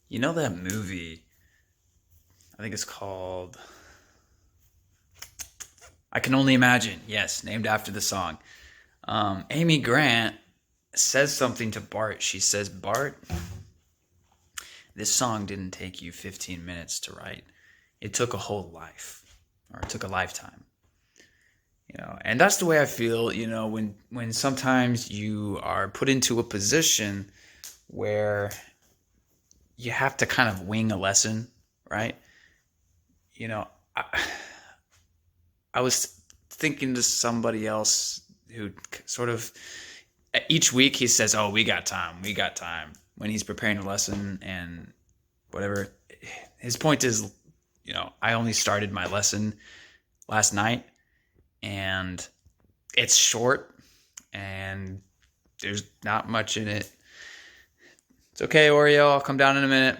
You know that movie? I think it's called I Can Only Imagine. Yes, named after the song. Amy Grant says something to Bart. She says, Bart, this song didn't take you 15 minutes to write. It took a whole life, or it took a lifetime. And that's the way I feel, when sometimes you are put into a position where you have to kind of wing a lesson, right? You know, I, I was thinking to somebody else who sort of each week he says, "Oh, we got time. We got time." When he's preparing a lesson and whatever, his point is, I only started my lesson last night and it's short and there's not much in it. It's okay, Oreo. I'll come down in a minute.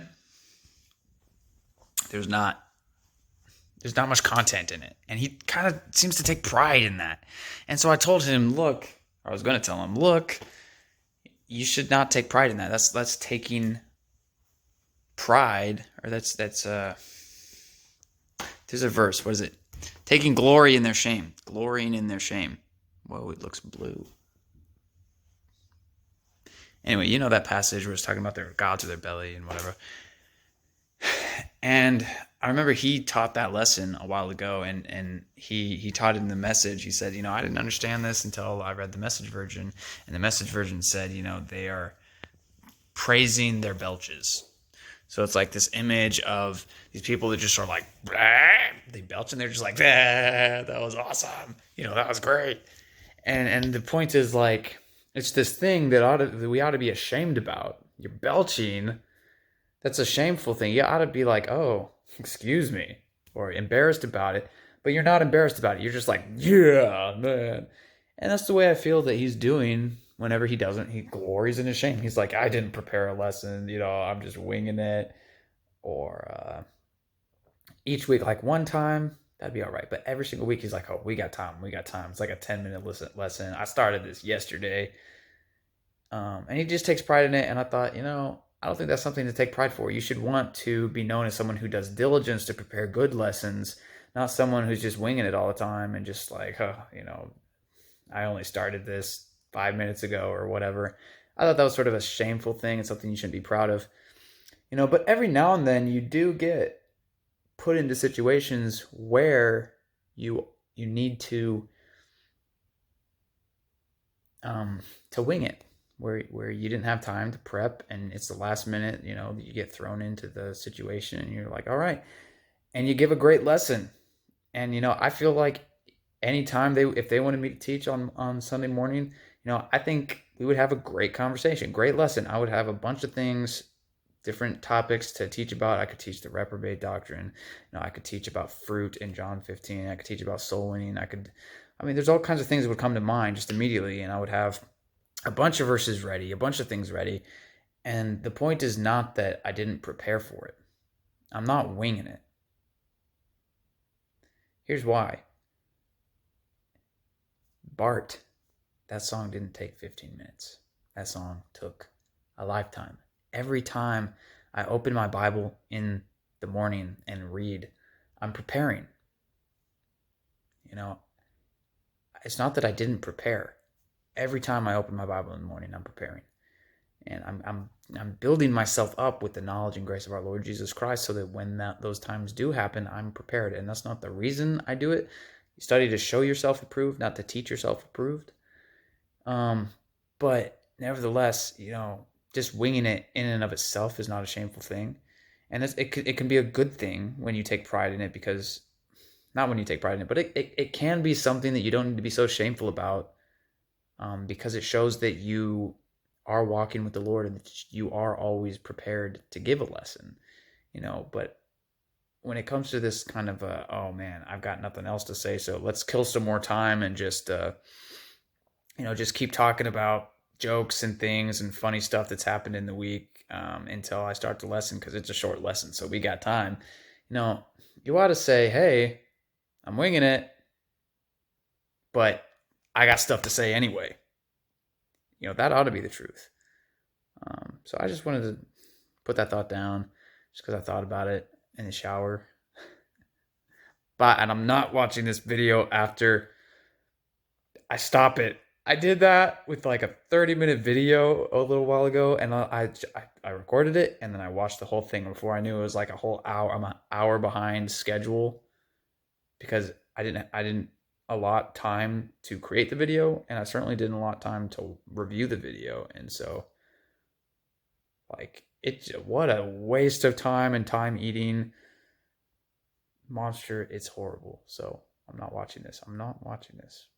There's not there's not much content in it. And he kind of seems to take pride in that. And so I told him, look, or I was going to tell him, look, you should not take pride in that. That's taking pride, or that's there's a verse. What is it? Taking glory in their shame, glorying in their shame. Whoa, it looks blue. Anyway, you know that passage where it's talking about their gods of their belly and whatever. And I remember he taught that lesson a while ago, and he taught it in the Message. He said, I didn't understand this until I read the Message version, and the Message version said, they are praising their belches. So it's like this image of these people that just are like, they belch and they're just like, that was awesome. That was great. And the point is like, it's this thing that we ought to be ashamed about. You're belching. That's a shameful thing. You ought to be like, oh, excuse me, or embarrassed about it. But you're not embarrassed about it. You're just like, yeah, man. And that's the way I feel that he's doing whenever he doesn't. He glories in his shame. He's like, I didn't prepare a lesson. I'm just winging it. Or each week, like one time, that'd be all right. But every single week, he's like, oh, we got time. We got time. It's like a 10-minute lesson. I started this yesterday. And he just takes pride in it. And I thought, I don't think that's something to take pride for. You should want to be known as someone who does diligence to prepare good lessons, not someone who's just winging it all the time and just like, I only started this 5 minutes ago or whatever. I thought that was sort of a shameful thing and something you shouldn't be proud of. But every now and then you do get put into situations where you need to wing it, where you didn't have time to prep and it's the last minute, you get thrown into the situation and you're like, all right, and you give a great lesson. And I feel like anytime if they wanted me to teach on Sunday morning, I think we would have a great conversation, great lesson. I would have a bunch of things, different topics to teach about. I could teach the reprobate doctrine. I could teach about fruit in John 15. I could teach about soul winning. There's all kinds of things that would come to mind just immediately, and I would have a bunch of verses ready, a bunch of things ready. And the point is not that I didn't prepare for it. I'm not winging it. Here's why. Bart, that song didn't take 15 minutes. That song took a lifetime. Every time I open my Bible in the morning and read, I'm preparing. It's not that I didn't prepare. Every time I open my Bible in the morning, I'm preparing. And I'm building myself up with the knowledge and grace of our Lord Jesus Christ so that when those times do happen, I'm prepared. And that's not the reason I do it. You study to show yourself approved, not to teach yourself approved. But nevertheless, just winging it in and of itself is not a shameful thing. And it can be a good thing when you take pride in it, because not when you take pride in it, but it can be something that you don't need to be so shameful about, because it shows that you are walking with the Lord and that you are always prepared to give a lesson, but when it comes to this kind of, oh man, I've got nothing else to say, so let's kill some more time and just keep talking about jokes and things and funny stuff that's happened in the week, until I start the lesson, because it's a short lesson, so we got time. You ought to say, hey, I'm winging it, but I got stuff to say anyway. That ought to be the truth. So I just wanted to put that thought down. just because I thought about it in the shower. And I'm not watching this video after I stop it. I did that with like a 30-minute video a little while ago, and I recorded it, and then I watched the whole thing. Before I knew it was like a whole hour. I'm an hour behind schedule because I didn't allot time to create the video, and I certainly didn't allot time to review the video. And so, like, it's what a waste of time and time eating monster. It's horrible. So I'm not watching this. I'm not watching this.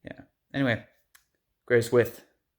Yeah. Anyway, Grace with